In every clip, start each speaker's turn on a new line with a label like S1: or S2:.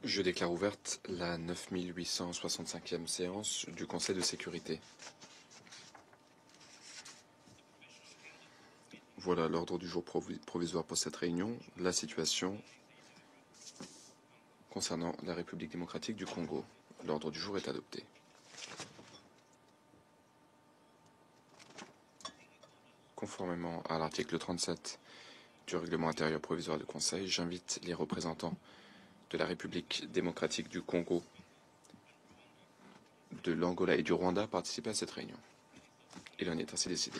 S1: Je déclare ouverte la 9865e séance du Conseil de sécurité. Voilà l'ordre du jour provisoire pour cette réunion. La situation concernant la République démocratique du Congo. L'ordre du jour est adopté. Conformément à l'article 37 du règlement intérieur provisoire du Conseil, j'invite les représentants de la République démocratique du Congo, de l'Angola et du Rwanda à participer à cette réunion. Il en est ainsi décidé.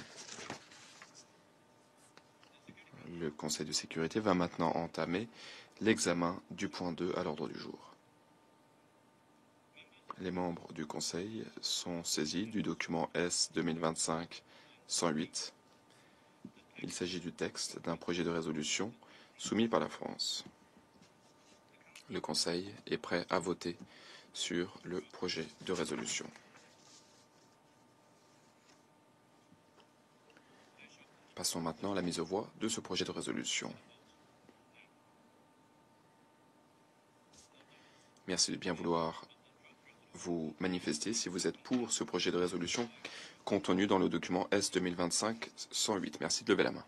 S1: Le Conseil de sécurité va maintenant entamer l'examen du point 2 à l'ordre du jour. Les membres du Conseil sont saisis du document S 2025-108. Il s'agit du texte d'un projet de résolution soumis par la France. Le Conseil est prêt à voter sur le projet de résolution. Passons maintenant à la mise aux voix de ce projet de résolution. Merci de bien vouloir vous manifester si vous êtes pour ce projet de résolution contenu dans le document S 2025-108. Merci de lever la main.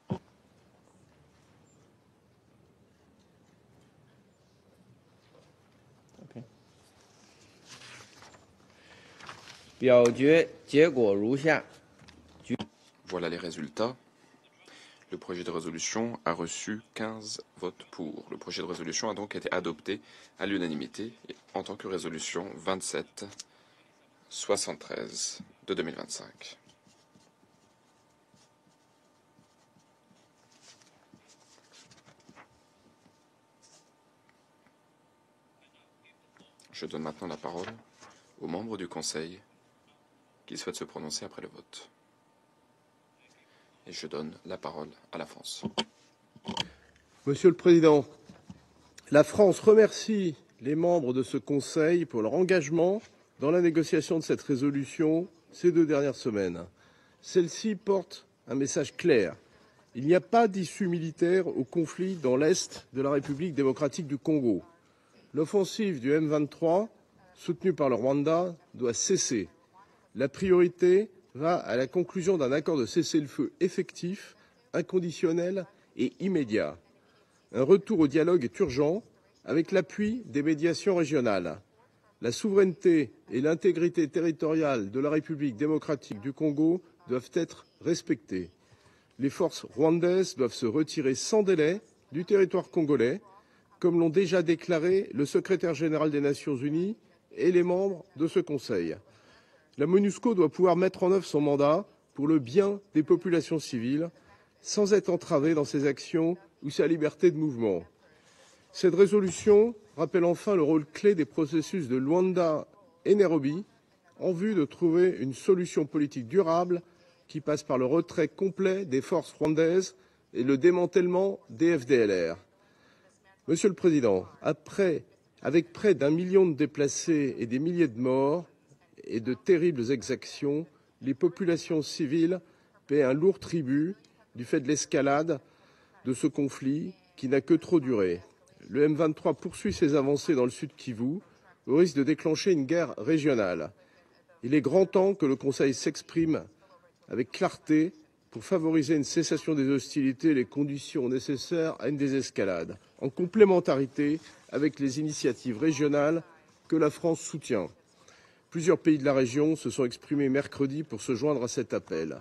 S1: Voilà les résultats. Le projet de résolution a reçu 15 votes pour. Le projet de résolution a donc été adopté à l'unanimité en tant que résolution 27-73 de 2025. Je donne maintenant la parole aux membres du Conseil qui souhaitent se prononcer après le vote. Et je donne la parole à la France.
S2: Monsieur le Président, la France remercie les membres de ce Conseil pour leur engagement dans la négociation de cette résolution ces 2 dernières semaines. Celle-ci porte un message clair. Il n'y a pas d'issue militaire au conflit dans l'Est de la République démocratique du Congo. L'offensive du M23, soutenue par le Rwanda, doit cesser. La priorité va à la conclusion d'un accord de cessez-le-feu effectif, inconditionnel et immédiat. Un retour au dialogue est urgent, avec l'appui des médiations régionales. La souveraineté et l'intégrité territoriale de la République démocratique du Congo doivent être respectées. Les forces rwandaises doivent se retirer sans délai du territoire congolais, comme l'ont déjà déclaré le secrétaire général des Nations Unies et les membres de ce Conseil. La MONUSCO doit pouvoir mettre en œuvre son mandat pour le bien des populations civiles, sans être entravée dans ses actions ou sa liberté de mouvement. Cette résolution rappelle enfin le rôle clé des processus de Luanda et Nairobi en vue de trouver une solution politique durable qui passe par le retrait complet des forces rwandaises et le démantèlement des FDLR. Monsieur le Président, avec près d'1 million de déplacés et des milliers de morts et de terribles exactions, les populations civiles paient un lourd tribut du fait de l'escalade de ce conflit qui n'a que trop duré. Le M23 poursuit ses avancées dans le sud Kivu au risque de déclencher une guerre régionale. Il est grand temps que le Conseil s'exprime avec clarté pour favoriser une cessation des hostilités et les conditions nécessaires à une désescalade, en complémentarité avec les initiatives régionales que la France soutient. Plusieurs pays de la région se sont exprimés mercredi pour se joindre à cet appel.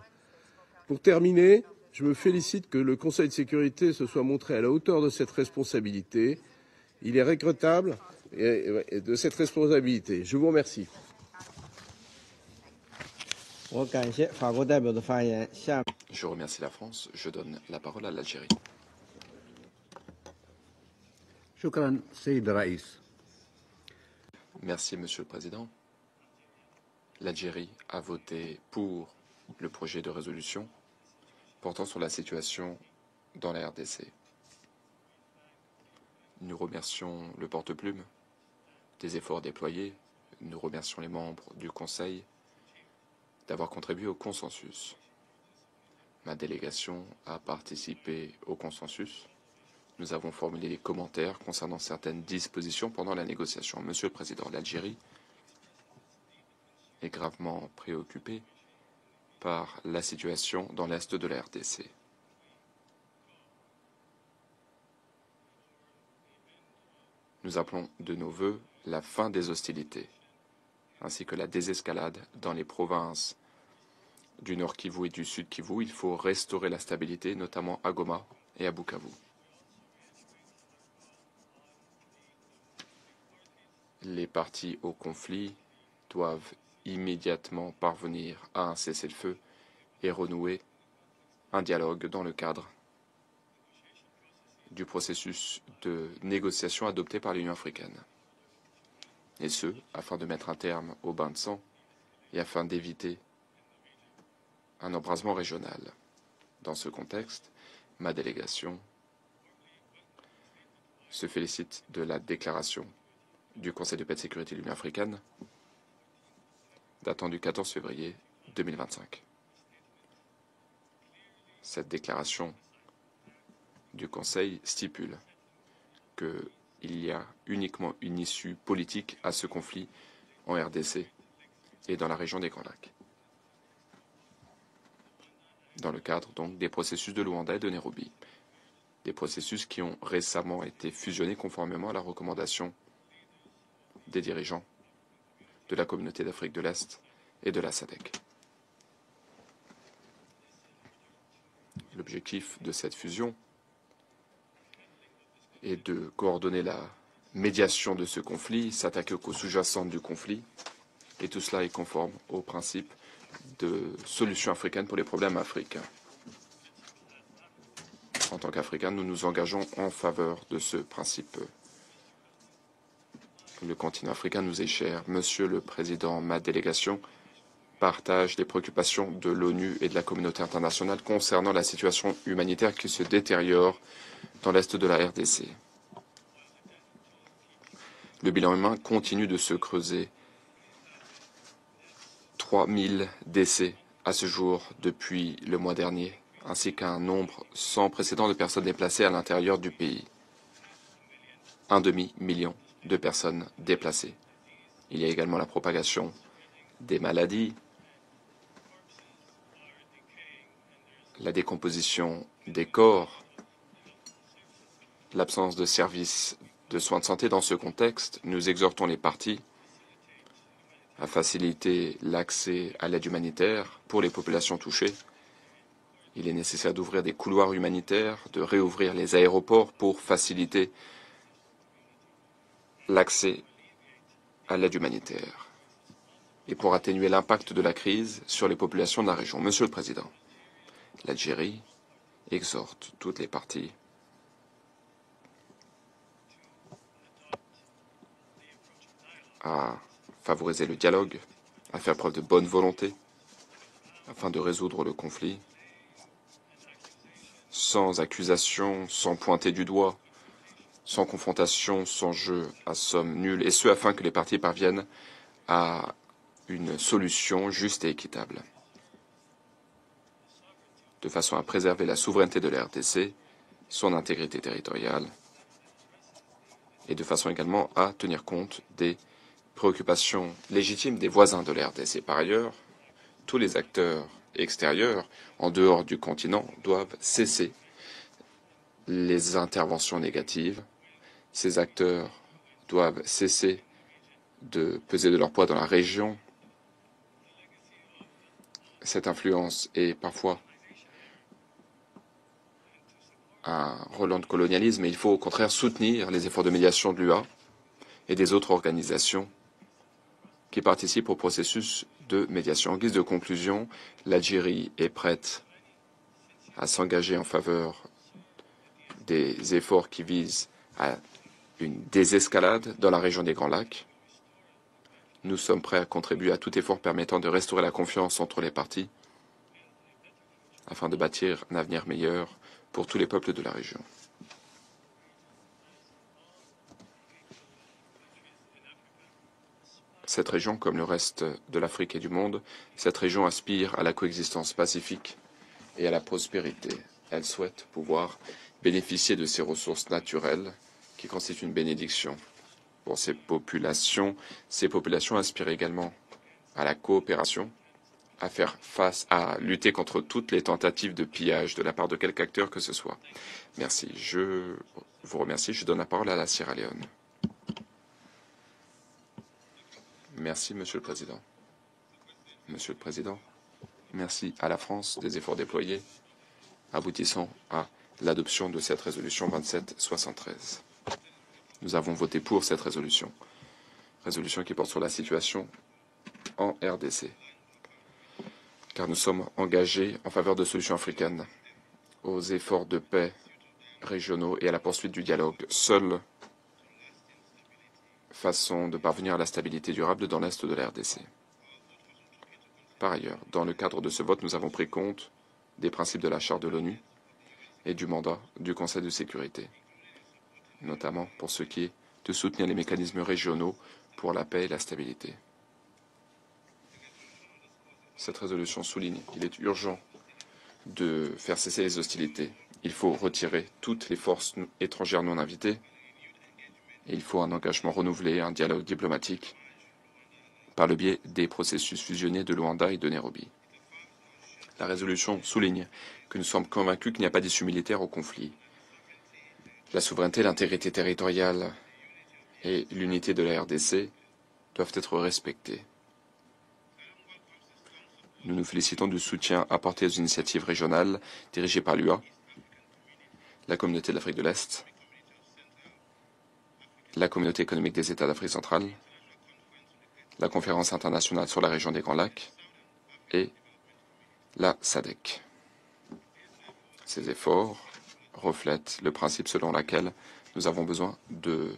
S2: Pour terminer, je me félicite que le Conseil de sécurité se soit montré à la hauteur de cette responsabilité. Il est regrettable de cette responsabilité. Je vous remercie.
S1: Je remercie la France. Je donne la parole à l'Algérie. Merci, Monsieur le Président. L'Algérie a voté pour le projet de résolution portant sur la situation dans la RDC. Nous remercions le porte-plume des efforts déployés. Nous remercions les membres du Conseil d'avoir contribué au consensus. Ma délégation a participé au consensus. nous avons formulé des commentaires concernant certaines dispositions pendant la négociation. Monsieur le Président, l'Algérie est gravement préoccupée par la situation dans l'est de la RDC. Nous appelons de nos vœux la fin des hostilités, ainsi que la désescalade dans les provinces du Nord Kivu et du Sud Kivu. Il faut restaurer la stabilité, notamment à Goma et à Bukavu. Les parties au conflit doivent immédiatement parvenir à un cessez-le-feu et renouer un dialogue dans le cadre du processus de négociation adopté par l'Union africaine. Et ce, afin de mettre un terme au bain de sang et afin d'éviter un embrasement régional. Dans ce contexte, ma délégation se félicite de la déclaration du Conseil de paix et de sécurité de l'Union africaine datant du 14 février 2025. Cette déclaration du Conseil stipule qu'il y a uniquement une issue politique à ce conflit en RDC et dans la région des Grands Lacs, dans le cadre donc des processus de Luanda et de Nairobi, des processus qui ont récemment été fusionnés conformément à la recommandation des dirigeants de la communauté d'Afrique de l'Est et de la SADC. L'objectif de cette fusion est de coordonner la médiation de ce conflit, s'attaquer aux causes sous-jacentes du conflit, et tout cela est conforme au principe de solution africaine pour les problèmes africains. En tant qu'Africains, nous nous engageons en faveur de ce principe. Le continent africain nous est cher. Monsieur le Président, ma délégation partage les préoccupations de l'ONU et de la communauté internationale concernant la situation humanitaire qui se détériore dans l'est de la RDC. Le bilan humain continue de se creuser. 3000 décès à ce jour depuis le mois dernier, ainsi qu'un nombre sans précédent de personnes déplacées à l'intérieur du pays. 1,5 million de personnes déplacées. Il y a également la propagation des maladies, la décomposition des corps, l'absence de services de soins de santé. Dans ce contexte, nous exhortons les parties à faciliter l'accès à l'aide humanitaire pour les populations touchées. Il est nécessaire d'ouvrir des couloirs humanitaires, de réouvrir les aéroports pour faciliter l'accès à l'aide humanitaire et pour atténuer l'impact de la crise sur les populations de la région. Monsieur le Président, l'Algérie exhorte toutes les parties à favoriser le dialogue, à faire preuve de bonne volonté afin de résoudre le conflit sans accusation, sans pointer du doigt, sans confrontation, sans jeu à somme nulle, et ce afin que les parties parviennent à une solution juste et équitable, de façon à préserver la souveraineté de la RDC, son intégrité territoriale, et de façon également à tenir compte des préoccupations légitimes des voisins de la RDC. Par ailleurs, tous les acteurs extérieurs, en dehors du continent, doivent cesser les interventions négatives. Ces acteurs doivent cesser de peser de leur poids dans la région. Cette influence est parfois un relent de colonialisme, et il faut au contraire soutenir les efforts de médiation de l'UA et des autres organisations qui participent au processus de médiation. En guise de conclusion, l'Algérie est prête à s'engager en faveur des efforts qui visent à une désescalade dans la région des Grands Lacs. Nous sommes prêts à contribuer à tout effort permettant de restaurer la confiance entre les parties afin de bâtir un avenir meilleur pour tous les peuples de la région. Cette région, comme le reste de l'Afrique et du monde, cette région aspire à la coexistence pacifique et à la prospérité. Elle souhaite pouvoir bénéficier de ces ressources naturelles qui constituent une bénédiction pour ces populations. Ces populations aspirent également à la coopération, à faire face, à lutter contre toutes les tentatives de pillage de la part de quelque acteur que ce soit. Merci. Je vous remercie. Je donne la parole à la Sierra Leone. Merci, Monsieur le Président. Monsieur le Président, merci à la France des efforts déployés, aboutissant à l'adoption de cette résolution 2773. Nous avons voté pour cette résolution qui porte sur la situation en RDC, car nous sommes engagés en faveur de solutions africaines, aux efforts de paix régionaux et à la poursuite du dialogue. Seule façon de parvenir à la stabilité durable dans l'Est de la RDC. Par ailleurs, dans le cadre de ce vote, nous avons pris compte des principes de la Charte de l'ONU et du mandat du Conseil de sécurité, notamment pour ce qui est de soutenir les mécanismes régionaux pour la paix et la stabilité. Cette résolution souligne qu'il est urgent de faire cesser les hostilités. Il faut retirer toutes les forces étrangères non invitées et il faut un engagement renouvelé, un dialogue diplomatique par le biais des processus fusionnés de Luanda et de Nairobi. La résolution souligne que nous sommes convaincus qu'il n'y a pas d'issue militaire au conflit. La souveraineté, l'intégrité territoriale et l'unité de la RDC doivent être respectées. Nous nous félicitons du soutien apporté aux initiatives régionales dirigées par l'UA, la Communauté de l'Afrique de l'Est, la Communauté économique des États d'Afrique centrale, la Conférence internationale sur la région des Grands Lacs et la SADC. Ces efforts reflètent le principe selon lequel nous avons besoin de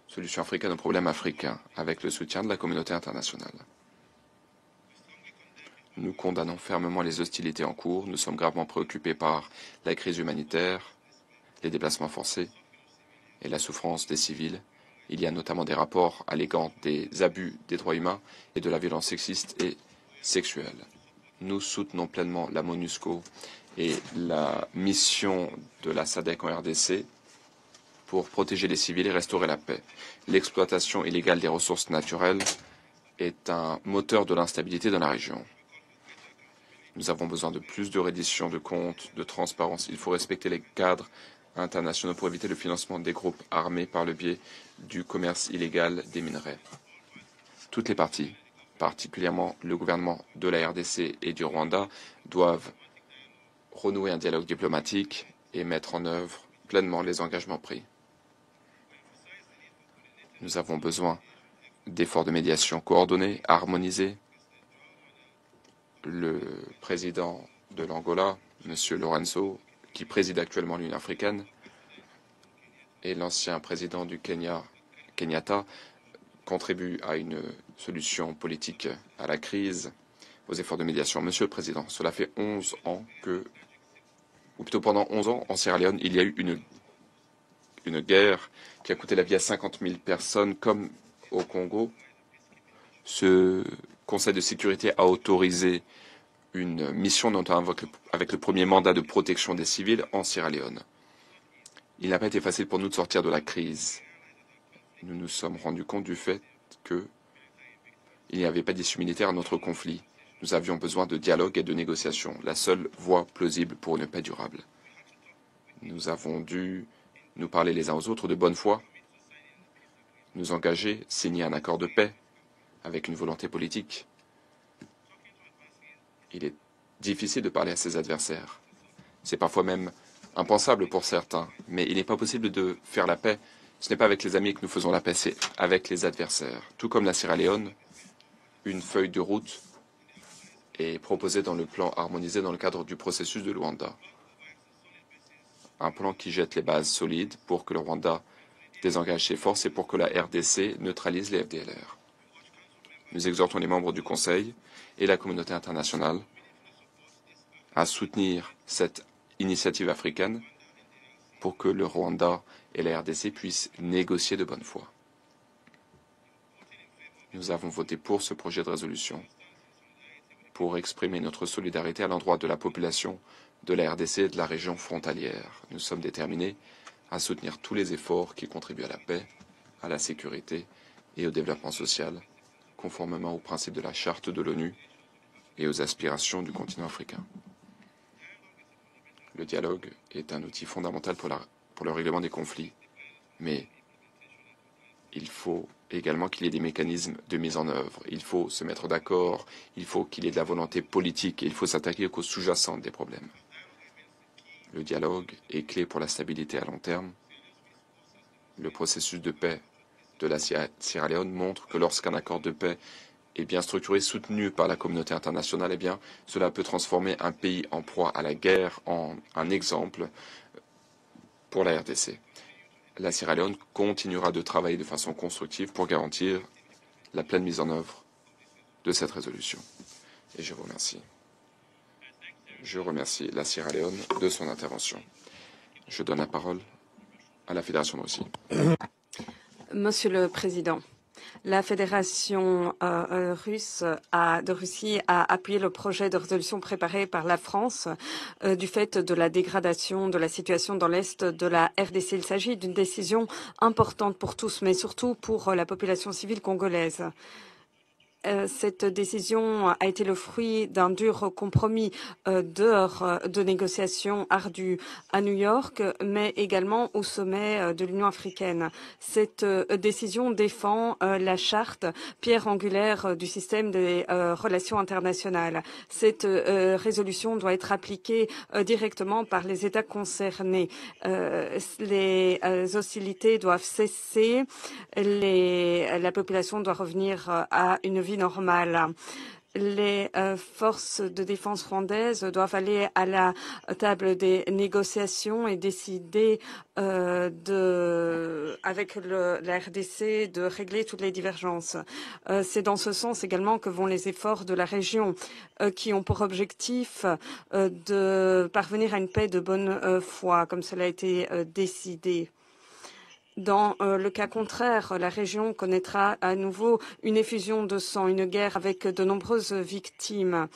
S1: solutions africaines aux problèmes africains avec le soutien de la communauté internationale. Nous condamnons fermement les hostilités en cours. Nous sommes gravement préoccupés par la crise humanitaire, les déplacements forcés et la souffrance des civils. Il y a notamment des rapports à l'égard des abus des droits humains et de la violence sexiste et sexuelle. Nous soutenons pleinement la MONUSCO et la mission de la SADC en RDC pour protéger les civils et restaurer la paix. L'exploitation illégale des ressources naturelles est un moteur de l'instabilité dans la région. Nous avons besoin de plus de reddition de comptes, de transparence. Il faut respecter les cadres internationaux pour éviter le financement des groupes armés par le biais du commerce illégal des minerais. Toutes les parties, particulièrement le gouvernement de la RDC et du Rwanda, doivent renouer un dialogue diplomatique et mettre en œuvre pleinement les engagements pris. Nous avons besoin d'efforts de médiation coordonnés, harmonisés. Le président de l'Angola, M. Lorenzo, qui préside actuellement l'Union africaine, et l'ancien président du Kenya, Kenyatta, contribuent à une solution politique à la crise, aux efforts de médiation. Monsieur le Président, cela fait 11 ans que, ou plutôt pendant 11 ans, en Sierra Leone, il y a eu une guerre qui a coûté la vie à 50 000 personnes, comme au Congo. Ce Conseil de sécurité a autorisé une mission, notamment avec le premier mandat de protection des civils en Sierra Leone. Il n'a pas été facile pour nous de sortir de la crise. Nous nous sommes rendus compte du fait qu'il n'y avait pas d'issue militaire à notre conflit. Nous avions besoin de dialogue et de négociation, la seule voie plausible pour une paix durable. Nous avons dû nous parler les uns aux autres de bonne foi, nous engager, signer un accord de paix avec une volonté politique. Il est difficile de parler à ses adversaires. C'est parfois même impensable pour certains, mais il n'est pas possible de faire la paix. Ce n'est pas avec les amis que nous faisons la paix, c'est avec les adversaires. Tout comme la Sierra Leone, une feuille de route est proposée dans le plan harmonisé dans le cadre du processus de Luanda. Un plan qui jette les bases solides pour que le Rwanda désengage ses forces et pour que la RDC neutralise les FDLR. Nous exhortons les membres du Conseil et la communauté internationale à soutenir cette initiative africaine pour que le Rwanda et la RDC puissent négocier de bonne foi. Nous avons voté pour ce projet de résolution pour exprimer notre solidarité à l'endroit de la population de la RDC et de la région frontalière. Nous sommes déterminés à soutenir tous les efforts qui contribuent à la paix, à la sécurité et au développement social, conformément aux principes de la Charte de l'ONU et aux aspirations du continent africain. Le dialogue est un outil fondamental pour le règlement des conflits, mais il faut également qu'il y ait des mécanismes de mise en œuvre. Il faut se mettre d'accord, il faut qu'il y ait de la volonté politique et il faut s'attaquer aux causes sous-jacentes des problèmes. Le dialogue est clé pour la stabilité à long terme. Le processus de paix de la Sierra Leone montre que lorsqu'un accord de paix est bien structuré, soutenu par la communauté internationale, eh bien, cela peut transformer un pays en proie à la guerre en un exemple pour la RDC. La Sierra Leone continuera de travailler de façon constructive pour garantir la pleine mise en œuvre de cette résolution. Et je vous remercie. Je remercie la Sierra Leone de son intervention. Je donne la parole à la Fédération de Russie.
S3: Monsieur le Président, la Fédération russe de Russie a appuyé le projet de résolution préparé par la France du fait de la dégradation de la situation dans l'Est de la RDC. Il s'agit d'une décision importante pour tous, mais surtout pour la population civile congolaise. Cette décision a été le fruit d'un dur compromis d'heures de négociations ardues à New York, mais également au sommet de l'Union africaine. Cette décision défend la charte, pierre angulaire du système des relations internationales. Cette résolution doit être appliquée directement par les États concernés. Les hostilités doivent cesser, la population doit revenir à une vie normale. Les forces de défense rwandaises doivent aller à la table des négociations et décider avec la RDC de régler toutes les divergences. C'est dans ce sens également que vont les efforts de la région qui ont pour objectif de parvenir à une paix de bonne foi, comme cela a été décidé. Dans le cas contraire, la région connaîtra à nouveau une effusion de sang, une guerre avec de nombreuses victimes.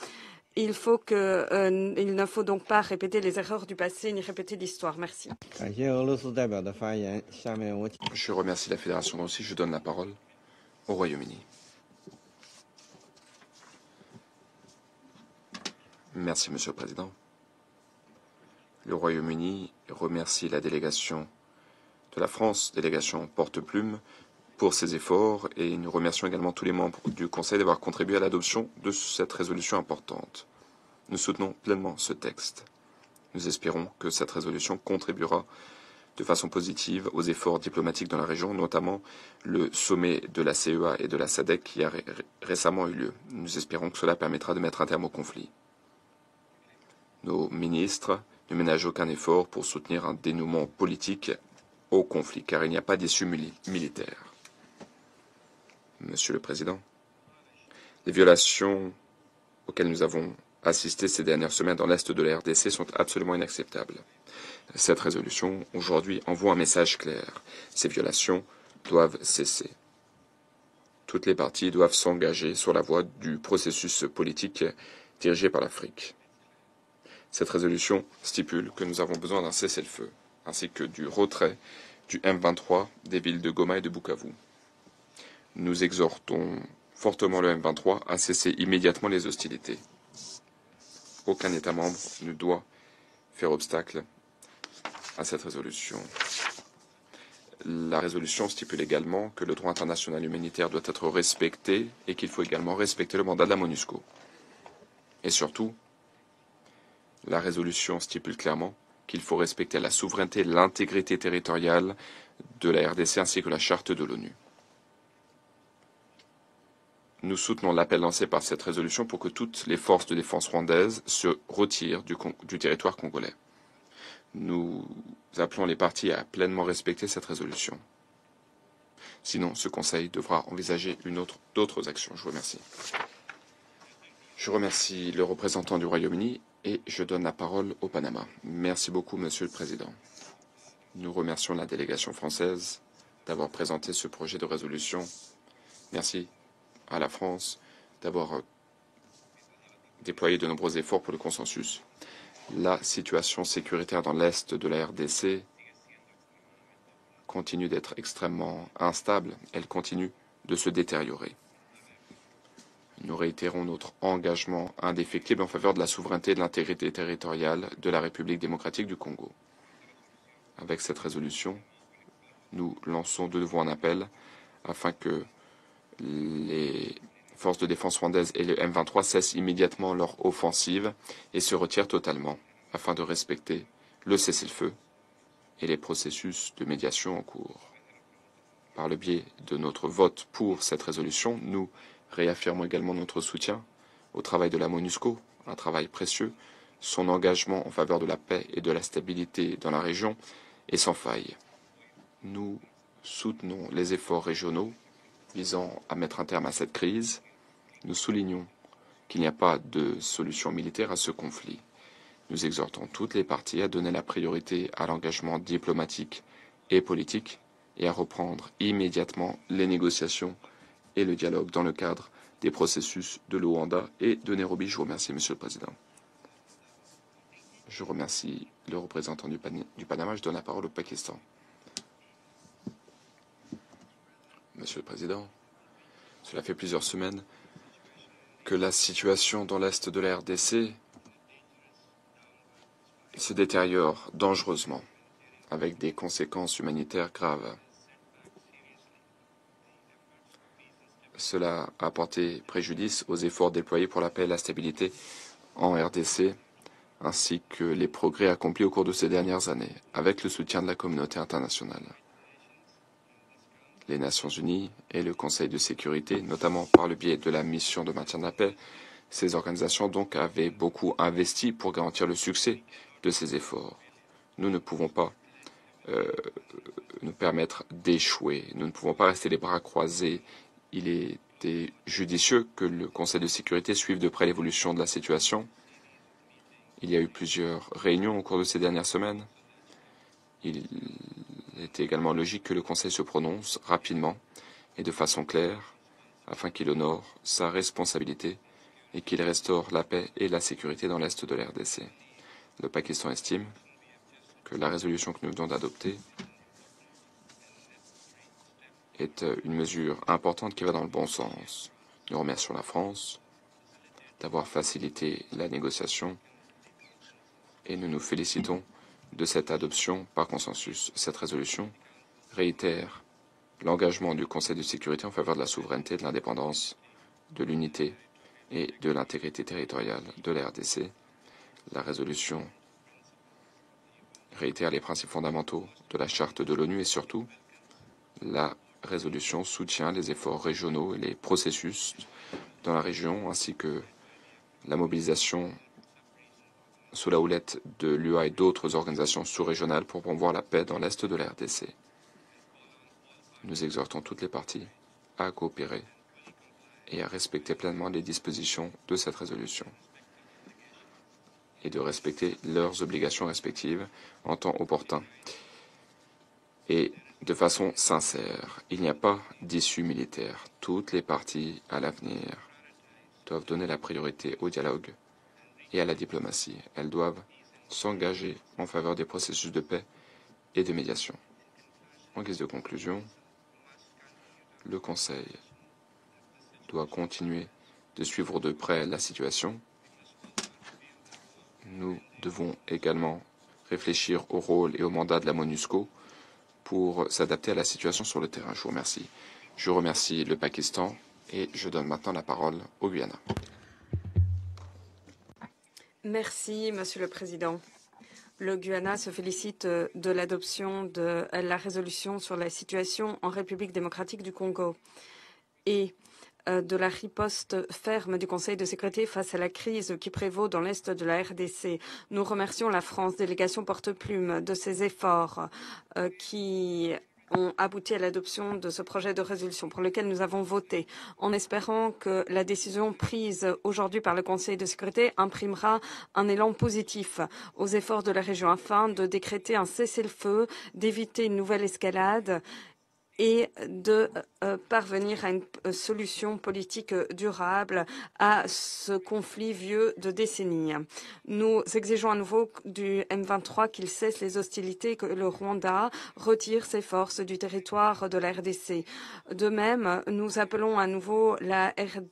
S3: Il ne faut donc pas répéter les erreurs du passé ni répéter l'histoire. Merci.
S1: Je remercie la Fédération de Russie. Je donne la parole au Royaume-Uni. Merci, Monsieur le Président. Le Royaume-Uni remercie la délégation de la France, délégation porte-plume, pour ses efforts, et nous remercions également tous les membres du Conseil d'avoir contribué à l'adoption de cette résolution importante. Nous soutenons pleinement ce texte. Nous espérons que cette résolution contribuera de façon positive aux efforts diplomatiques dans la région, notamment le sommet de la CEA et de la SADC qui a récemment eu lieu. Nous espérons que cela permettra de mettre un terme au conflit. Nos ministres ne ménagent aucun effort pour soutenir un dénouement politique au conflit, car il n'y a pas d'issue militaire. Monsieur le Président, les violations auxquelles nous avons assisté ces dernières semaines dans l'Est de la RDC sont absolument inacceptables. Cette résolution, aujourd'hui, envoie un message clair. Ces violations doivent cesser. Toutes les parties doivent s'engager sur la voie du processus politique dirigé par l'Afrique. Cette résolution stipule que nous avons besoin d'un cessez-le-feu, ainsi que du retrait du M23 des villes de Goma et de Bukavu. Nous exhortons fortement le M23 à cesser immédiatement les hostilités. Aucun État membre ne doit faire obstacle à cette résolution. La résolution stipule également que le droit international humanitaire doit être respecté et qu'il faut également respecter le mandat de la MONUSCO. Et surtout, la résolution stipule clairement qu'il faut respecter la souveraineté et l'intégrité territoriale de la RDC ainsi que la charte de l'ONU. Nous soutenons l'appel lancé par cette résolution pour que toutes les forces de défense rwandaises se retirent du territoire congolais. Nous appelons les parties à pleinement respecter cette résolution. Sinon, ce Conseil devra envisager d'autres actions. Je vous remercie. Je remercie le représentant du Royaume-Uni et je donne la parole au Panama. Merci beaucoup, Monsieur le Président. Nous remercions la délégation française d'avoir présenté ce projet de résolution. Merci à la France d'avoir déployé de nombreux efforts pour le consensus. La situation sécuritaire dans l'est de la RDC continue d'être extrêmement instable. Elle continue de se détériorer. Nous réitérons notre engagement indéfectible en faveur de la souveraineté et de l'intégrité territoriale de la République démocratique du Congo. Avec cette résolution, nous lançons de nouveau un appel afin que les forces de défense rwandaises et le M23 cessent immédiatement leur offensive et se retirent totalement afin de respecter le cessez-le-feu et les processus de médiation en cours. Par le biais de notre vote pour cette résolution, nous réaffirmons également notre soutien au travail de la MONUSCO, un travail précieux. Son engagement en faveur de la paix et de la stabilité dans la région est sans faille. Nous soutenons les efforts régionaux visant à mettre un terme à cette crise. Nous soulignons qu'il n'y a pas de solution militaire à ce conflit. Nous exhortons toutes les parties à donner la priorité à l'engagement diplomatique et politique et à reprendre immédiatement les négociations et le dialogue dans le cadre des processus de Luanda et de Nairobi. Je vous remercie, Monsieur le Président. Je remercie le représentant du Panama. Je donne la parole au Pakistan. Monsieur le Président, cela fait plusieurs semaines que la situation dans l'est de la RDC se détériore dangereusement, avec des conséquences humanitaires graves. Cela a porté préjudice aux efforts déployés pour la paix et la stabilité en RDC, ainsi que les progrès accomplis au cours de ces dernières années, avec le soutien de la communauté internationale. Les Nations Unies et le Conseil de sécurité, notamment par le biais de la mission de maintien de la paix, ces organisations donc avaient beaucoup investi pour garantir le succès de ces efforts. Nous ne pouvons pas nous permettre d'échouer. Nous ne pouvons pas rester les bras croisés. Il était judicieux que le Conseil de sécurité suive de près l'évolution de la situation. Il y a eu plusieurs réunions au cours de ces dernières semaines. Il était également logique que le Conseil se prononce rapidement et de façon claire afin qu'il honore sa responsabilité et qu'il restaure la paix et la sécurité dans l'est de la RDC. Le Pakistan estime que la résolution que nous venons d'adopter est une mesure importante qui va dans le bon sens. Nous remercions la France d'avoir facilité la négociation et nous nous félicitons de cette adoption par consensus. Cette résolution réitère l'engagement du Conseil de sécurité en faveur de la souveraineté, de l'indépendance, de l'unité et de l'intégrité territoriale de la RDC. La résolution réitère les principes fondamentaux de la Charte de l'ONU et surtout, la résolution soutient les efforts régionaux et les processus dans la région ainsi que la mobilisation sous la houlette de l'UA et d'autres organisations sous-régionales pour promouvoir la paix dans l'est de la RDC. Nous exhortons toutes les parties à coopérer et à respecter pleinement les dispositions de cette résolution et de respecter leurs obligations respectives en temps opportun et de façon sincère. Il n'y a pas d'issue militaire. Toutes les parties, à l'avenir, doivent donner la priorité au dialogue et à la diplomatie. Elles doivent s'engager en faveur des processus de paix et de médiation. En guise de conclusion, le Conseil doit continuer de suivre de près la situation. Nous devons également réfléchir au rôle et au mandat de la MONUSCO pour s'adapter à la situation sur le terrain. Je vous remercie. Je remercie le Pakistan et je donne maintenant la parole au Guyana.
S3: Merci, Monsieur le Président. Le Guyana se félicite de l'adoption de la résolution sur la situation en République démocratique du Congo et de la riposte ferme du Conseil de sécurité face à la crise qui prévaut dans l'est de la RDC. Nous remercions la France, délégation porte-plume, de ses efforts qui ont abouti à l'adoption de ce projet de résolution pour lequel nous avons voté, en espérant que la décision prise aujourd'hui par le Conseil de sécurité imprimera un élan positif aux efforts de la région afin de décréter un cessez-le-feu, d'éviter une nouvelle escalade et de parvenir à une solution politique durable à ce conflit vieux de décennies. Nous exigeons à nouveau du M23 qu'il cesse les hostilités et que le Rwanda retire ses forces du territoire de la RDC. De même, nous appelons à nouveau la RDC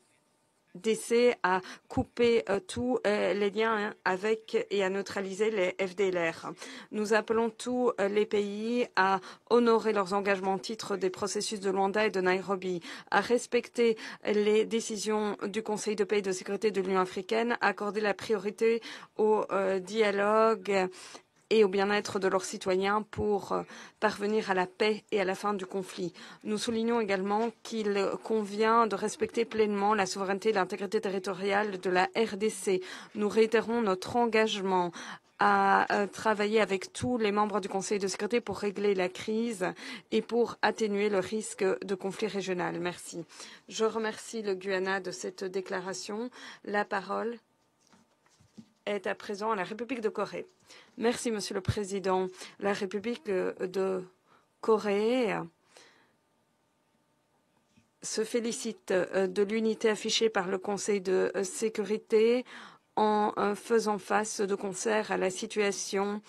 S3: à couper tous les liens avec et à neutraliser les FDLR. Nous appelons tous les pays à honorer leurs engagements au titre des processus de Luanda et de Nairobi, à respecter les décisions du Conseil de paix et de sécurité de l'Union africaine, à accorder la priorité au dialogue et au bien-être de leurs citoyens pour parvenir à la paix et à la fin du conflit. Nous soulignons également qu'il convient de respecter pleinement la souveraineté et l'intégrité territoriale de la RDC. Nous réitérons notre engagement à travailler avec tous les membres du Conseil de sécurité pour régler la crise et pour atténuer le risque de conflit régional. Merci. Je remercie le Guyana de cette déclaration. La parole est à présent à la République de Corée. Merci, Monsieur le Président. La République de Corée se félicite de l'unité affichée par le Conseil de sécurité en faisant face de concert à la situation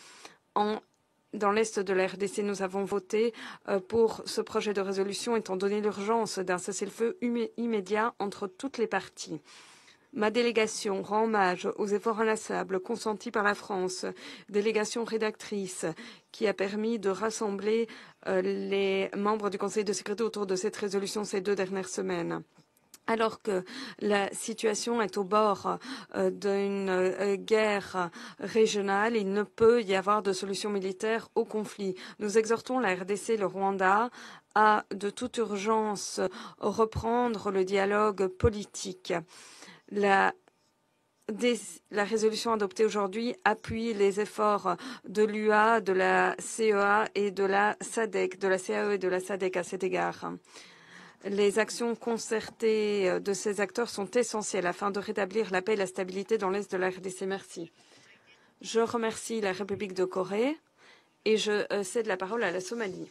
S3: dans l'Est de la RDC. Nous avons voté pour ce projet de résolution étant donné l'urgence d'un cessez-le-feu immédiat entre toutes les parties. Ma délégation rend hommage aux efforts inlassables consentis par la France, délégation rédactrice qui a permis de rassembler les membres du Conseil de sécurité autour de cette résolution ces 2 dernières semaines. Alors que la situation est au bord d'une guerre régionale, il ne peut y avoir de solution militaire au conflit. Nous exhortons la RDC et le Rwanda à, de toute urgence, reprendre le dialogue politique. La résolution adoptée aujourd'hui appuie les efforts de l'UA, de la CEA et de la SADC, de la CAE et de la SADC à cet égard. Les actions concertées de ces acteurs sont essentielles afin de rétablir la paix et la stabilité dans l'Est de la RDC. Merci. Je remercie la République de Corée et je cède la parole à la Somalie.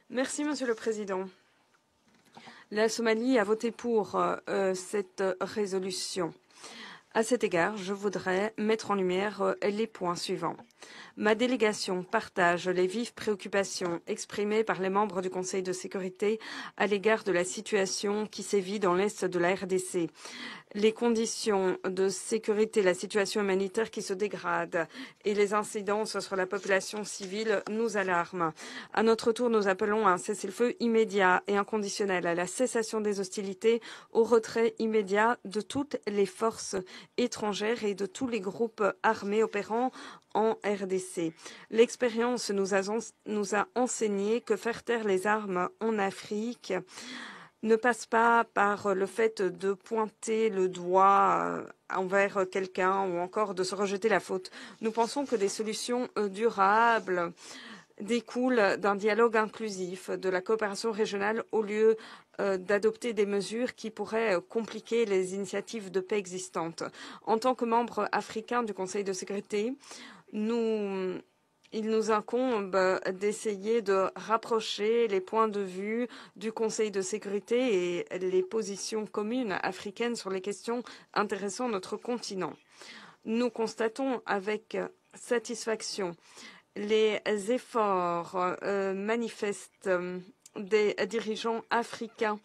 S3: Merci, Monsieur le Président. La Somalie a voté pour cette résolution. À cet égard, je voudrais mettre en lumière les points suivants. Ma délégation partage les vives préoccupations exprimées par les membres du Conseil de sécurité à l'égard de la situation qui sévit dans l'Est de la RDC. Les conditions de sécurité, la situation humanitaire qui se dégrade et les incidences sur la population civile nous alarment. À notre tour, nous appelons à un cessez-le-feu immédiat et inconditionnel, à la cessation des hostilités, au retrait immédiat de toutes les forces étrangères et de tous les groupes armés opérant en RDC. L'expérience nous a enseigné que faire taire les armes en Afrique ne passe pas par le fait de pointer le doigt envers quelqu'un ou encore de se rejeter la faute. Nous pensons que des solutions durables découlent d'un dialogue inclusif, de la coopération régionale au lieu d'adopter des mesures qui pourraient compliquer les initiatives de paix existantes. En tant que membre africain du Conseil de sécurité, il nous incombe d'essayer de rapprocher les points de vue du Conseil de sécurité et les positions communes africaines sur les questions intéressant notre continent. Nous constatons avec satisfaction les efforts manifestes des dirigeants africains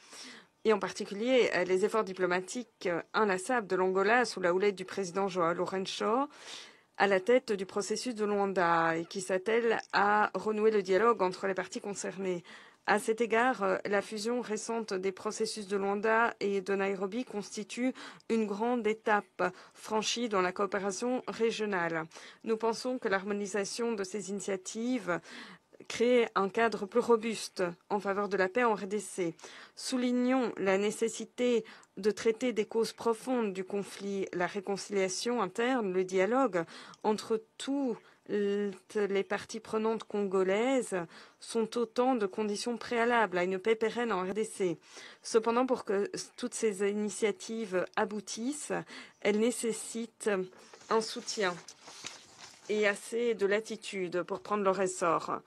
S3: et en particulier les efforts diplomatiques inlassables de l'Angola sous la houlette du président João Lourenço à la tête du processus de Luanda et qui s'attelle à renouer le dialogue entre les parties concernées. À cet égard, la fusion récente des processus de Luanda et de Nairobi constitue une grande étape franchie dans la coopération régionale. Nous pensons que l'harmonisation de ces initiatives crée un cadre plus robuste en faveur de la paix en RDC. Soulignons la nécessité de traiter des causes profondes du conflit, la réconciliation interne, le dialogue entre toutes les parties prenantes congolaises sont autant de conditions préalables à une paix pérenne en RDC. Cependant, pour que toutes ces initiatives aboutissent, elles nécessitent un soutien et assez de latitude pour prendre leur essor.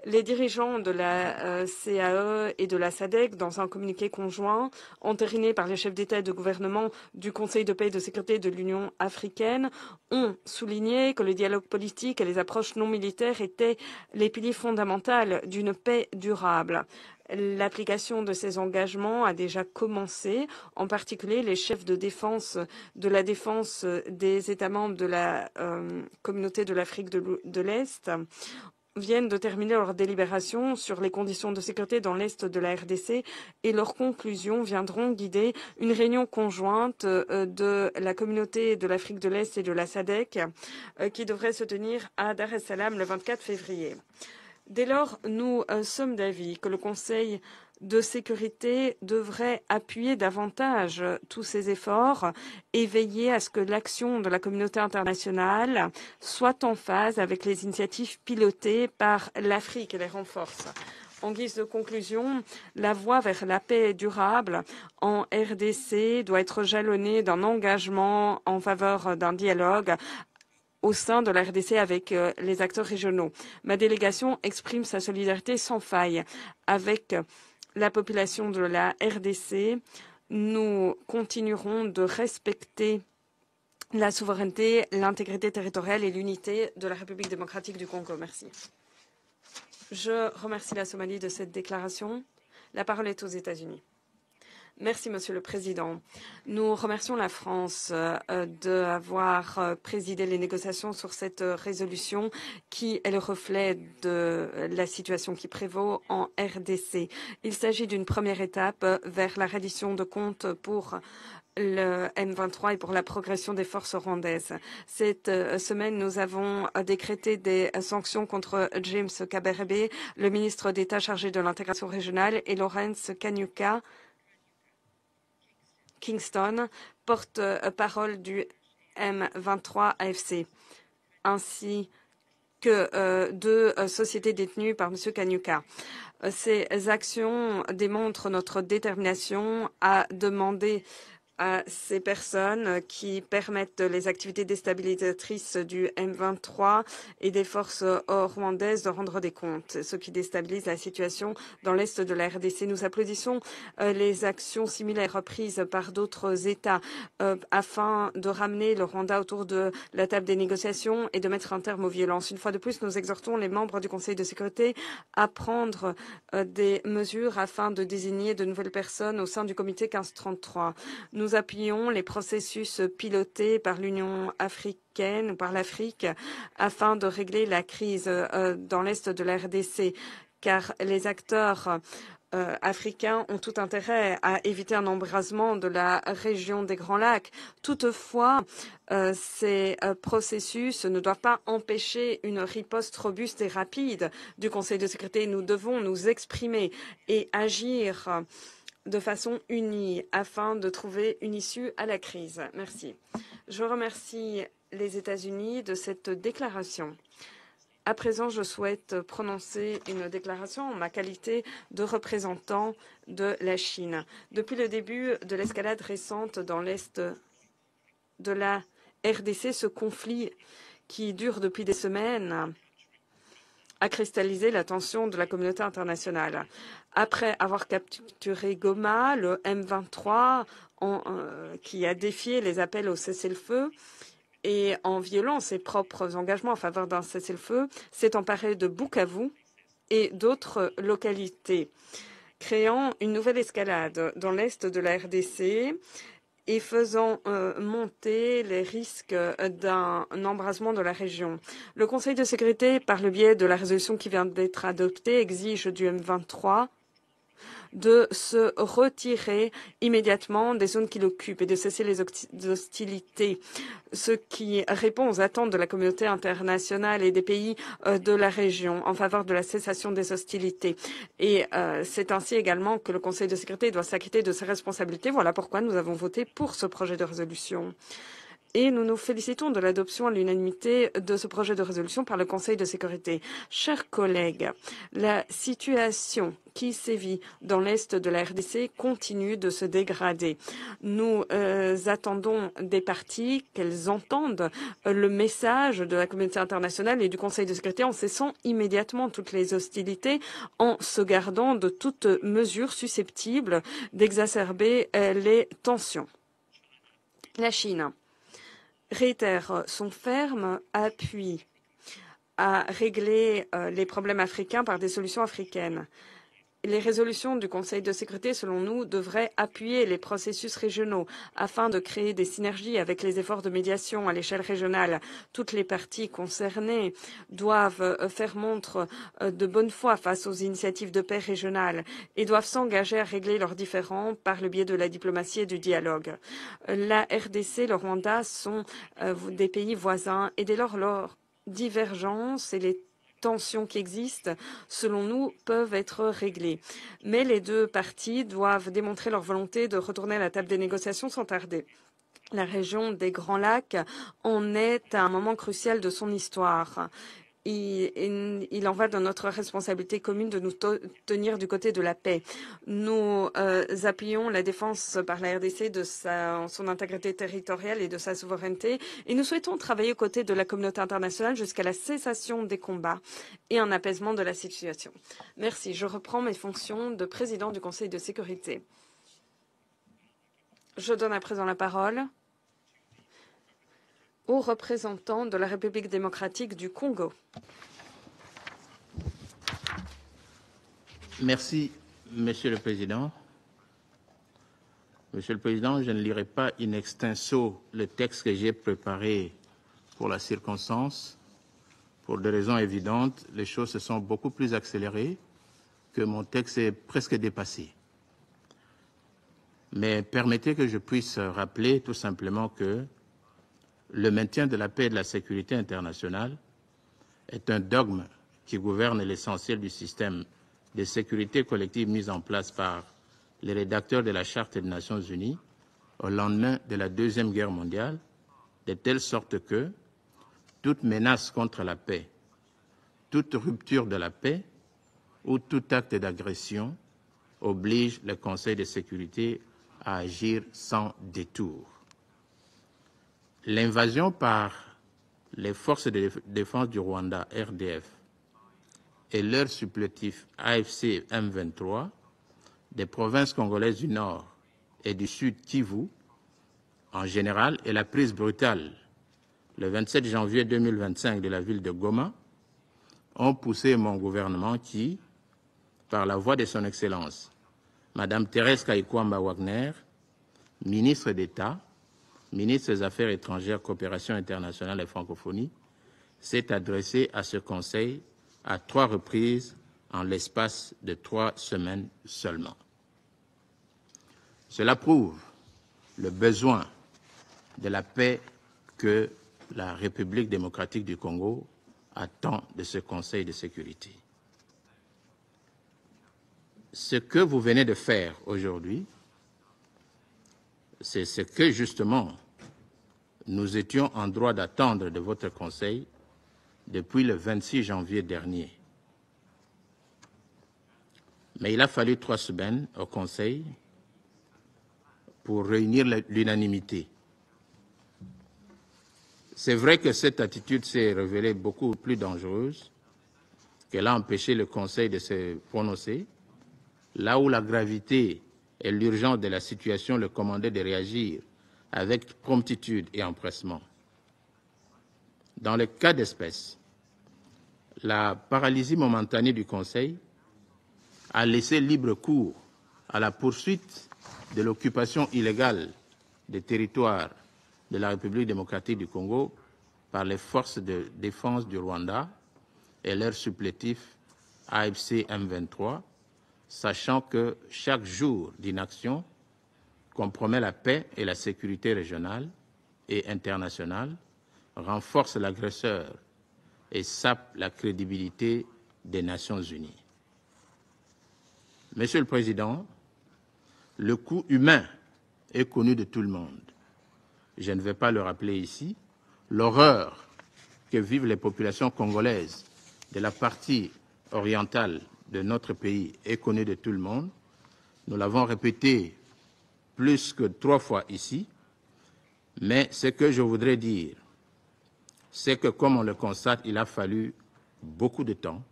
S3: Les dirigeants de la CAE et de la SADC, dans un communiqué conjoint entériné par les chefs d'État et de gouvernement du Conseil de paix et de sécurité de l'Union africaine, ont souligné que le dialogue politique et les approches non militaires étaient les piliers fondamentaux d'une paix durable. L'application de ces engagements a déjà commencé, en particulier les chefs de la défense des États membres de la communauté de l'Afrique de l'Est viennent de terminer leur délibération sur les conditions de sécurité dans l'Est de la RDC et leurs conclusions viendront guider une réunion conjointe de la communauté de l'Afrique de l'Est et de la SADC qui devrait se tenir à Dar es Salaam le 24 février. Dès lors, nous sommes d'avis que le Conseil de sécurité devrait appuyer davantage tous ces efforts et veiller à ce que l'action de la communauté internationale soit en phase avec les initiatives pilotées par l'Afrique et les renforce. En guise de conclusion, la voie vers la paix durable en RDC doit être jalonnée d'un engagement en faveur d'un dialogue au sein de la RDC avec les acteurs régionaux. Ma délégation exprime sa solidarité sans faille avec la population de la RDC. Nous continuerons de respecter la souveraineté, l'intégrité territoriale et l'unité de la République démocratique du Congo. Merci. Je remercie la Somalie de cette déclaration. La parole est aux États-Unis. Merci, Monsieur le Président. Nous remercions la France d'avoir présidé les négociations sur cette résolution qui est le reflet de la situation qui prévaut en RDC. Il s'agit d'une première étape vers la reddition de comptes pour le M23 et pour la progression des forces rwandaises. Cette semaine, nous avons décrété des sanctions contre James Kabarebe, le ministre d'État chargé de l'intégration régionale, et Lawrence Kanyuka Kingston, porte-parole du M23 AFC, ainsi que deux sociétés détenues par M. Kanyuka. Ces actions démontrent notre détermination à demander à ces personnes qui permettent les activités déstabilisatrices du M23 et des forces rwandaises de rendre des comptes, ce qui déstabilise la situation dans l'est de la RDC. Nous applaudissons les actions similaires prises par d'autres États afin de ramener le Rwanda autour de la table des négociations et de mettre un terme aux violences. Une fois de plus, nous exhortons les membres du Conseil de sécurité à prendre des mesures afin de désigner de nouvelles personnes au sein du comité 1533. Nous appuyons les processus pilotés par l'Union africaine ou par l'Afrique afin de régler la crise dans l'est de la RDC, car les acteurs africains ont tout intérêt à éviter un embrasement de la région des Grands Lacs. Toutefois, ces processus ne doivent pas empêcher une riposte robuste et rapide du Conseil de sécurité. Nous devons nous exprimer et agir de façon unie afin de trouver une issue à la crise. Merci. Je remercie les États-Unis de cette déclaration. À présent, je souhaite prononcer une déclaration en ma qualité de représentant de la Chine. Depuis le début de l'escalade récente dans l'est de la RDC, ce conflit qui dure depuis des semaines a cristallisé l'attention de la communauté internationale. Après avoir capturé Goma, le M23, qui a défié les appels au cessez-le-feu et en violant ses propres engagements en faveur d'un cessez-le-feu, s'est emparé de Bukavu et d'autres localités, créant une nouvelle escalade dans l'est de la RDC et faisant monter les risques d'un embrasement de la région. Le Conseil de sécurité, par le biais de la résolution qui vient d'être adoptée, exige du M23 de se retirer immédiatement des zones qu'il occupe et de cesser les hostilités, ce qui répond aux attentes de la communauté internationale et des pays de la région en faveur de la cessation des hostilités. Et c'est ainsi également que le Conseil de sécurité doit s'acquitter de ses responsabilités. Voilà pourquoi nous avons voté pour ce projet de résolution. Et nous nous félicitons de l'adoption à l'unanimité de ce projet de résolution par le Conseil de sécurité. Chers collègues, la situation qui sévit dans l'Est de la RDC continue de se dégrader. Nous attendons des parties qu'elles entendent le message de la communauté internationale et du Conseil de sécurité en cessant immédiatement toutes les hostilités, en se gardant de toute mesure susceptible d'exacerber les tensions. La Chine réitère son ferme appui à régler les problèmes africains par des solutions africaines. Les résolutions du Conseil de sécurité, selon nous, devraient appuyer les processus régionaux afin de créer des synergies avec les efforts de médiation à l'échelle régionale. Toutes les parties concernées doivent faire montre de bonne foi face aux initiatives de paix régionales et doivent s'engager à régler leurs différends par le biais de la diplomatie et du dialogue. La RDC, le Rwanda sont des pays voisins et dès lors leurs divergences et les tensions qui existent, selon nous, peuvent être réglées. Mais les deux parties doivent démontrer leur volonté de retourner à la table des négociations sans tarder. La région des Grands Lacs en est à un moment crucial de son histoire. Il en va de notre responsabilité commune de nous tenir du côté de la paix. Nous appuyons la défense par la RDC de son intégrité territoriale et de sa souveraineté et nous souhaitons travailler aux côtés de la communauté internationale jusqu'à la cessation des combats et un apaisement de la situation. Merci. Je reprends mes fonctions de président du Conseil de sécurité. Je donne à présent la parole au représentant de la République démocratique du Congo.
S4: Merci, Monsieur le Président. Monsieur le Président, je ne lirai pas in extenso le texte que j'ai préparé pour la circonstance. Pour des raisons évidentes, les choses se sont beaucoup plus accélérées, que mon texte est presque dépassé. Mais permettez que je puisse rappeler tout simplement que le maintien de la paix et de la sécurité internationale est un dogme qui gouverne l'essentiel du système de sécurité collective mis en place par les rédacteurs de la Charte des Nations Unies au lendemain de la Deuxième Guerre mondiale, de telle sorte que toute menace contre la paix, toute rupture de la paix ou tout acte d'agression oblige le Conseil de sécurité à agir sans détour. L'invasion par les forces de défense du Rwanda, RDF, et leur supplétif AFC M23 des provinces congolaises du Nord et du Sud Kivu, en général, et la prise brutale, le 27 janvier 2025, de la ville de Goma, ont poussé mon gouvernement qui, par la voix de son Excellence, Madame Thérèse Kayikwamba Wagner, ministre d'État, ministre des Affaires étrangères, coopération internationale et francophonie, s'est adressé à ce Conseil à 3 reprises en l'espace de 3 semaines seulement. Cela prouve le besoin de la paix que la République démocratique du Congo attend de ce Conseil de sécurité. Ce que vous venez de faire aujourd'hui, c'est ce que, justement, nous étions en droit d'attendre de votre Conseil depuis le 26 janvier dernier. Mais il a fallu 3 semaines au Conseil pour réunir l'unanimité. C'est vrai que cette attitude s'est révélée beaucoup plus dangereuse, qu'elle a empêché le Conseil de se prononcer, là où la gravité et l'urgence de la situation le commandaient de réagir avec promptitude et empressement. Dans le cas d'espèce, la paralysie momentanée du Conseil a laissé libre cours à la poursuite de l'occupation illégale des territoires de la République démocratique du Congo par les forces de défense du Rwanda et leur supplétif AFC M23, sachant que chaque jour d'inaction compromet la paix et la sécurité régionale et internationale, renforce l'agresseur et sape la crédibilité des Nations Unies. Monsieur le Président, le coût humain est connu de tout le monde. je ne vais pas le rappeler ici, l'horreur que vivent les populations congolaises de la partie orientale de notre pays est connue de tout le monde. Nous l'avons répété plus que 3 fois ici, mais ce que je voudrais dire, c'est que, comme on le constate, il a fallu beaucoup de temps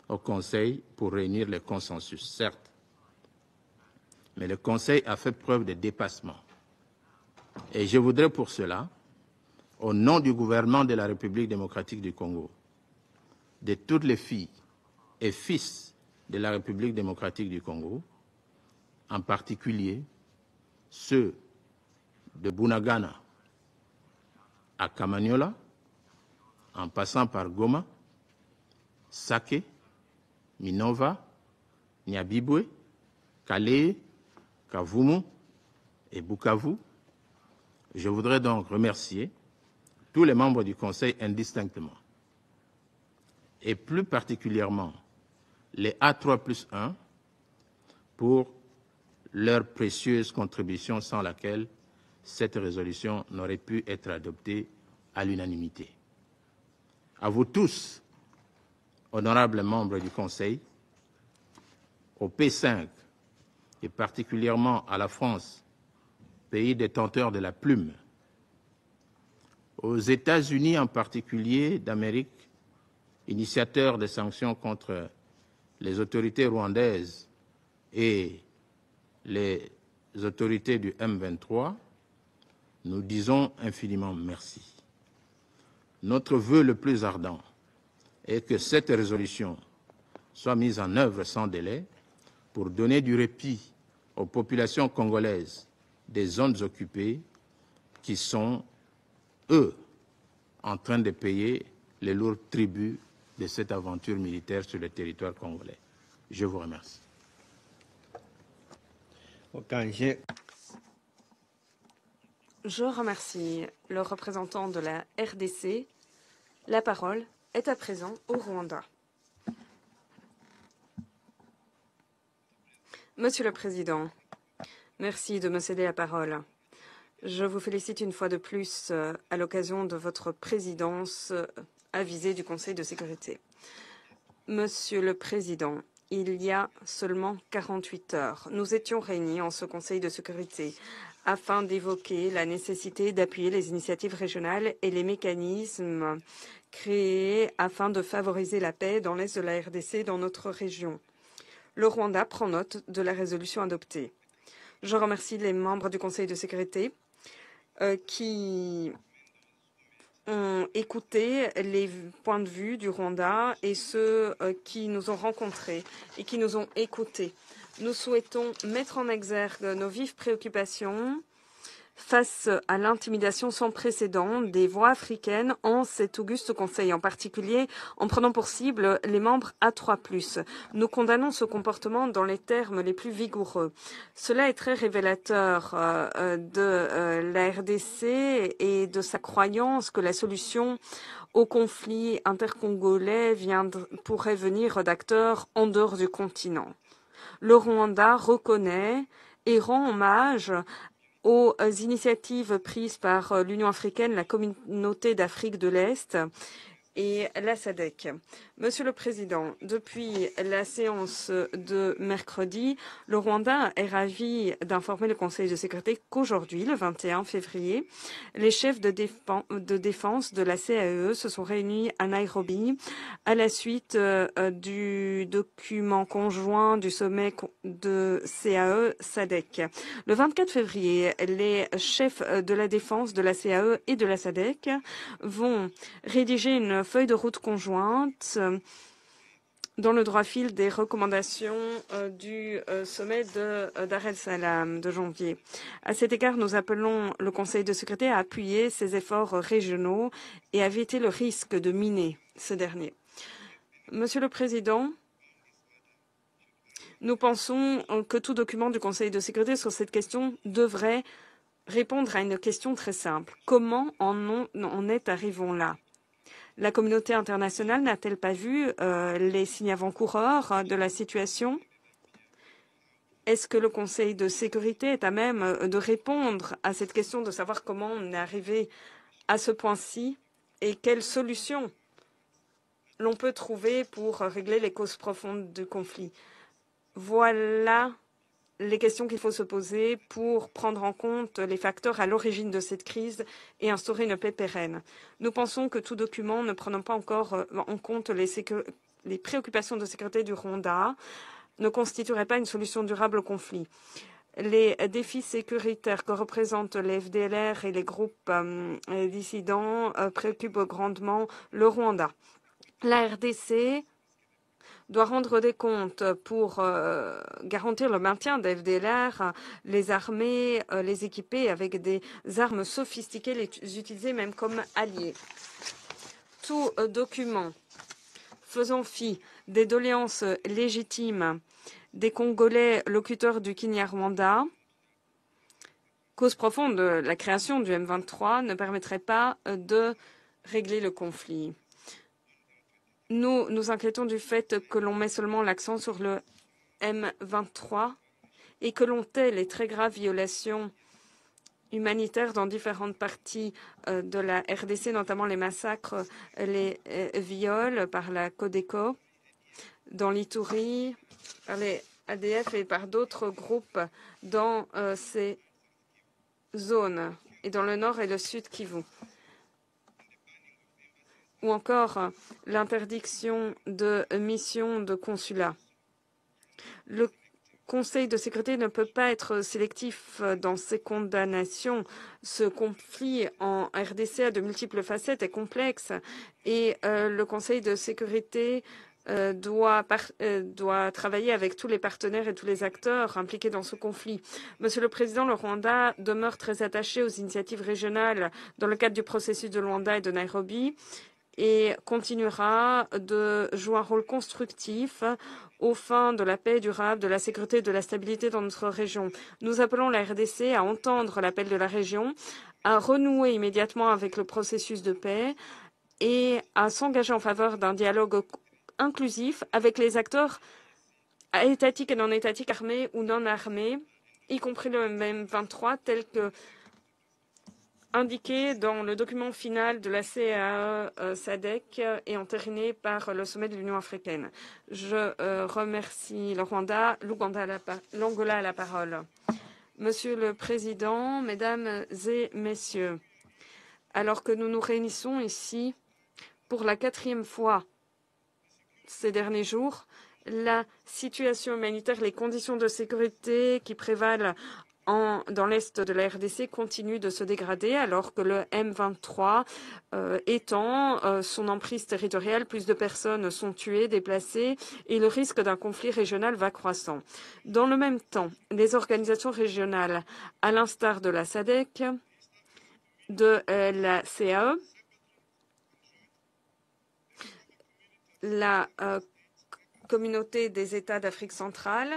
S4: au Conseil pour réunir le consensus, certes. Mais le Conseil a fait preuve de dépassement. Et je voudrais pour cela, au nom du gouvernement de la République démocratique du Congo, de toutes les filles et fils de la République démocratique du Congo, en particulier ceux de Bunagana à Kamanyola, en passant par Goma, Sake, Minova, Nyabibwe, Calais, Kavumu et Bukavu. Je voudrais donc remercier tous les membres du Conseil indistinctement, et plus particulièrement les A3+1 pour leur précieuse contribution sans laquelle cette résolution n'aurait pu être adoptée à l'unanimité. À vous tous, honorables membres du Conseil, au P5 et particulièrement à la France, pays détenteur de la plume, aux États-Unis en particulier d'Amérique, initiateurs des sanctions contre les autorités rwandaises et les autorités du M23, nous disons infiniment merci. Notre vœu le plus ardent est que cette résolution soit mise en œuvre sans délai pour donner du répit aux populations congolaises des zones occupées qui sont, eux, en train de payer les lourds tributs de cette aventure militaire sur le territoire congolais. Je vous remercie.
S3: Je remercie le représentant de la RDC. La parole est à présent au Rwanda. Monsieur le Président, merci de me céder la parole. Je vous félicite une fois de plus à l'occasion de votre présidence avisée du Conseil de sécurité. Monsieur le Président, il y a seulement 48 heures, nous étions réunis en ce Conseil de sécurité afin d'évoquer la nécessité d'appuyer les initiatives régionales et les mécanismes créés afin de favoriser la paix dans l'est de la RDC dans notre région. Le Rwanda prend note de la résolution adoptée. Je remercie les membres du Conseil de sécurité qui ont écouté les points de vue du Rwanda et ceux qui nous ont rencontrés et qui nous ont écoutés. Nous souhaitons mettre en exergue nos vives préoccupations face à l'intimidation sans précédent des voix africaines en cet auguste Conseil, en particulier en prenant pour cible les membres A3+. Nous condamnons ce comportement dans les termes les plus vigoureux. Cela est très révélateur de la RDC et de sa croyance que la solution au conflit intercongolais pourrait venir d'acteurs en dehors du continent. Le Rwanda reconnaît et rend hommage aux initiatives prises par l'Union africaine, la Communauté d'Afrique de l'Est et la SADC. Monsieur le Président, depuis la séance de mercredi, le Rwanda est ravi d'informer le Conseil de sécurité qu'aujourd'hui, le 21 février, les chefs de défense de la CAE se sont réunis à Nairobi à la suite du document conjoint du sommet de CAE-SADC. Le 24 février, les chefs de la défense de la CAE et de la SADC vont rédiger une feuille de route conjointe dans le droit fil des recommandations du sommet de Dar es Salaam de janvier. À cet égard, nous appelons le Conseil de sécurité à appuyer ces efforts régionaux et à éviter le risque de miner ce dernier. Monsieur le Président, nous pensons que tout document du Conseil de sécurité sur cette question devrait répondre à une question très simple. Comment en arrivons là? La communauté internationale n'a-t-elle pas vu les signes avant-coureurs de la situation? Est-ce que le Conseil de sécurité est à même de répondre à cette question de savoir comment on est arrivé à ce point-ci et quelles solutions l'on peut trouver pour régler les causes profondes du conflit? Voilà les questions qu'il faut se poser pour prendre en compte les facteurs à l'origine de cette crise et instaurer une paix pérenne. Nous pensons que tout document ne prenant pas encore en compte les préoccupations de sécurité du Rwanda ne constituerait pas une solution durable au conflit. Les défis sécuritaires que représentent les FDLR et les groupes dissidents préoccupent grandement le Rwanda. La RDC doit rendre des comptes pour garantir le maintien des FDLR, les armer, les équiper avec des armes sophistiquées, les utiliser même comme alliés. Tout document faisant fi des doléances légitimes des Congolais locuteurs du Kinyarwanda, cause profonde de la création du M23, ne permettrait pas de régler le conflit. Nous nous inquiétons du fait que l'on met seulement l'accent sur le M23 et que l'on tait les très graves violations humanitaires dans différentes parties de la RDC, notamment les massacres, les viols par la Codeco, dans l'Ituri, par les ADF et par d'autres groupes dans ces zones, et dans le nord et le sud Kivu. Ou encore l'interdiction de missions de consulat. Le Conseil de sécurité ne peut pas être sélectif dans ses condamnations. Ce conflit en RDC a de multiples facettes et complexe, et le Conseil de sécurité doit travailler avec tous les partenaires et tous les acteurs impliqués dans ce conflit. Monsieur le Président, le Rwanda demeure très attaché aux initiatives régionales dans le cadre du processus de Luanda et de Nairobi, et continuera de jouer un rôle constructif aux fins de la paix durable, de la sécurité et de la stabilité dans notre région. Nous appelons la RDC à entendre l'appel de la région, à renouer immédiatement avec le processus de paix et à s'engager en faveur d'un dialogue inclusif avec les acteurs étatiques et non étatiques, armés ou non armés, y compris le M23, tel que indiqué dans le document final de la CAE-SADC et entériné par le sommet de l'Union africaine. Je remercie le Rwanda, l'Angola à la parole. Monsieur le Président, Mesdames et Messieurs, alors que nous nous réunissons ici pour la 4e fois ces derniers jours, la situation humanitaire, les conditions de sécurité qui prévalent dans l'est de la RDC continue de se dégrader alors que le M23 étend son emprise territoriale. Plus de personnes sont tuées, déplacées et le risque d'un conflit régional va croissant. Dans le même temps, les organisations régionales, à l'instar de la SADC, de la CAE, la Communauté des États d'Afrique centrale,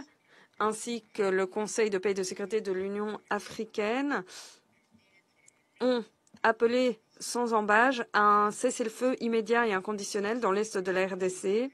S3: ainsi que le Conseil de paix et de sécurité de l'Union africaine, ont appelé sans ambages à un cessez-le-feu immédiat et inconditionnel dans l'est de la RDC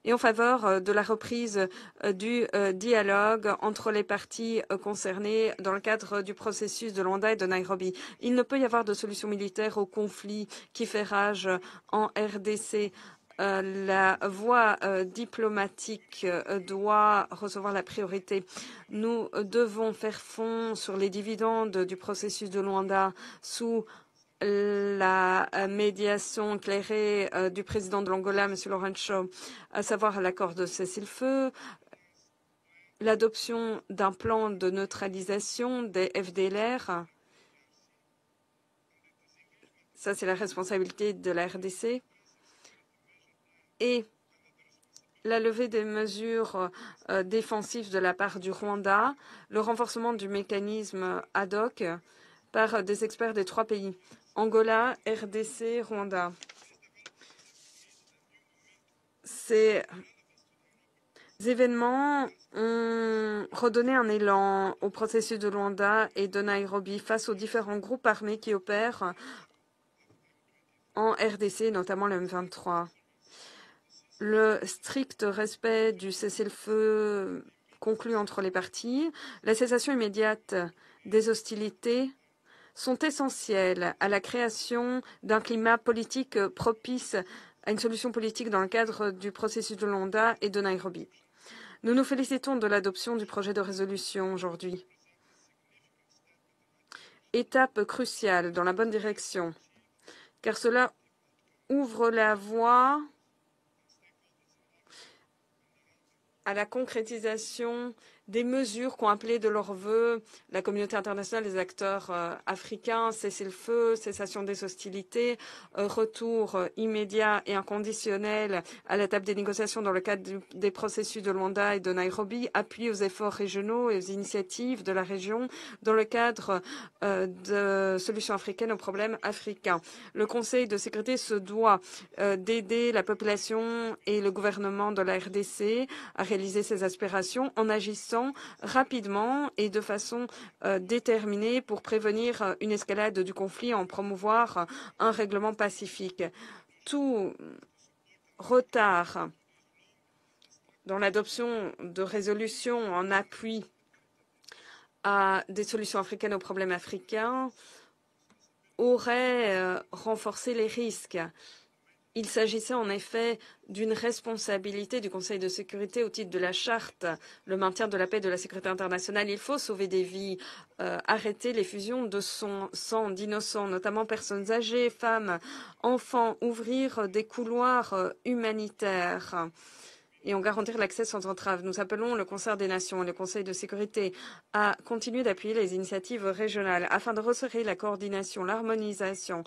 S3: et en faveur de la reprise du dialogue entre les parties concernées dans le cadre du processus de Luanda et de Nairobi. Il ne peut y avoir de solution militaire au conflit qui fait rage en RDC. La voie diplomatique doit recevoir la priorité. Nous devons faire fond sur les dividendes du processus de Luanda sous la médiation éclairée du président de l'Angola, M. Lourenço, à savoir l'accord de cessez-le-feu, l'adoption d'un plan de neutralisation des FDLR. Ça, c'est la responsabilité de la RDC. Et la levée des mesures défensives de la part du Rwanda, le renforcement du mécanisme ad hoc par des experts des 3 pays, Angola, RDC, Rwanda. Ces événements ont redonné un élan au processus de Luanda et de Nairobi face aux différents groupes armés qui opèrent en RDC, notamment le M23. Le strict respect du cessez-le-feu conclu entre les parties, la cessation immédiate des hostilités sont essentielles à la création d'un climat politique propice à une solution politique dans le cadre du processus de Luanda et de Nairobi. Nous nous félicitons de l'adoption du projet de résolution aujourd'hui. Étape cruciale dans la bonne direction, car cela ouvre la voie à la concrétisation des mesures qu'ont appelées de leur vœu la communauté internationale, les acteurs africains, cessez-le-feu, cessation des hostilités, retour immédiat et inconditionnel à la table des négociations dans le cadre des processus de Luanda et de Nairobi, appui aux efforts régionaux et aux initiatives de la région dans le cadre de solutions africaines aux problèmes africains. Le Conseil de sécurité se doit d'aider la population et le gouvernement de la RDC à réaliser ses aspirations en agissant rapidement et de façon déterminée pour prévenir une escalade du conflit et en promouvoir un règlement pacifique. Tout retard dans l'adoption de résolutions en appui à des solutions africaines aux problèmes africains aurait renforcé les risques. Il s'agissait en effet d'une responsabilité du Conseil de sécurité au titre de la charte, le maintien de la paix et de la sécurité internationale. Il faut sauver des vies, arrêter les fusions de sang d'innocents, notamment personnes âgées, femmes, enfants, ouvrir des couloirs humanitaires et en garantir l'accès sans entrave. Nous appelons le Concert des Nations et le Conseil de sécurité à continuer d'appuyer les initiatives régionales afin de resserrer la coordination, l'harmonisation,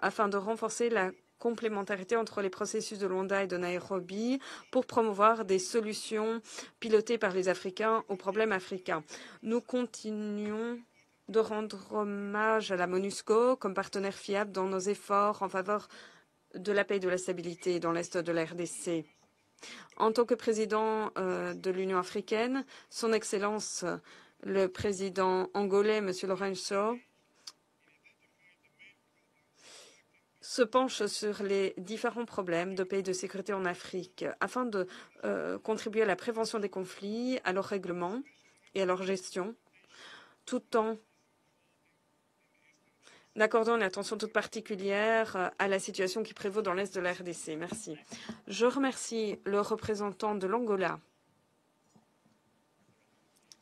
S3: afin de renforcer la complémentarité entre les processus de Luanda et de Nairobi pour promouvoir des solutions pilotées par les Africains aux problèmes africains. Nous continuons de rendre hommage à la MONUSCO comme partenaire fiable dans nos efforts en faveur de la paix et de la stabilité dans l'Est de la RDC. En tant que président de l'Union africaine, son Excellence le président angolais, M. Lourenço, se penche sur les différents problèmes de paix et de sécurité en Afrique afin de contribuer à la prévention des conflits, à leur règlement et à leur gestion, tout en accordant une attention toute particulière à la situation qui prévaut dans l'Est de la RDC. Merci. Je remercie le représentant de l'Angola.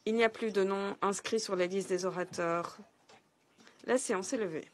S3: Il n'y a plus de noms inscrits sur la liste des orateurs. La séance est levée.